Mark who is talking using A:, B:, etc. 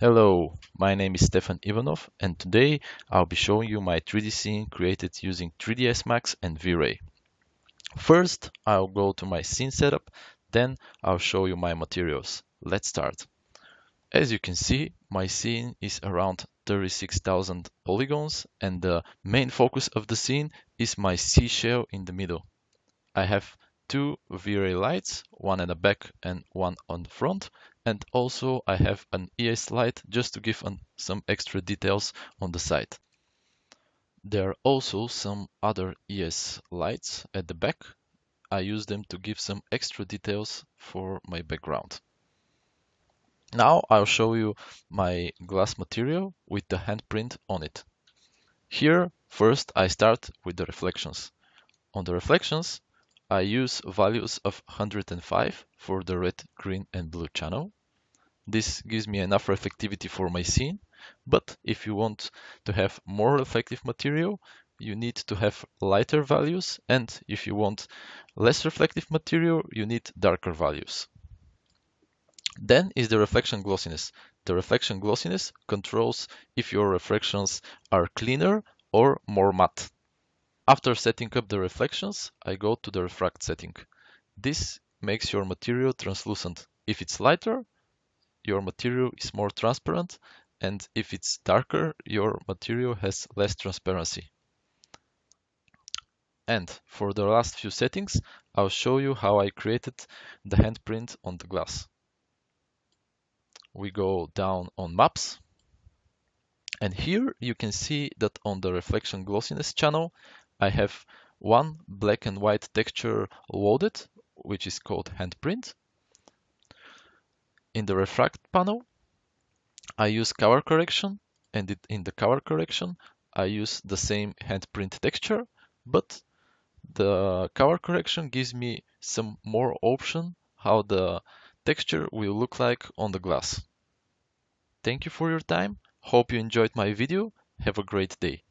A: Hello, my name is Stefan Ivanov, and today I'll be showing you my 3D scene created using 3ds Max and Vray. First, I'll go to my scene setup, then I'll show you my materials. Let's start. As you can see, my scene is around 36,000 polygons, and the main focus of the scene is my seashell in the middle. I have two V-Ray lights, one at the back and one on the front, and also I have an ES light just to give some extra details on the side. There are also some other ES lights at the back. I use them to give some extra details for my background. Now I'll show you my glass material with the handprint on it. Here, first I start with the reflections. On the reflections, I use values of 105 for the red, green, and blue channel. This gives me enough reflectivity for my scene, but if you want to have more reflective material, you need to have lighter values, and if you want less reflective material, you need darker values. Then is the reflection glossiness. The reflection glossiness controls if your reflections are cleaner or more matte. After setting up the reflections, I go to the refract setting. This makes your material translucent. If it's lighter, your material is more transparent, and if it's darker, your material has less transparency. And for the last few settings, I'll show you how I created the handprint on the glass. We go down on maps, and here you can see that on the reflection glossiness channel, I have one black and white texture loaded, which is called handprint. In the refract panel, I use color correction, and in the color correction, I use the same handprint texture, but the color correction gives me some more option how the texture will look like on the glass. Thank you for your time. Hope you enjoyed my video. Have a great day.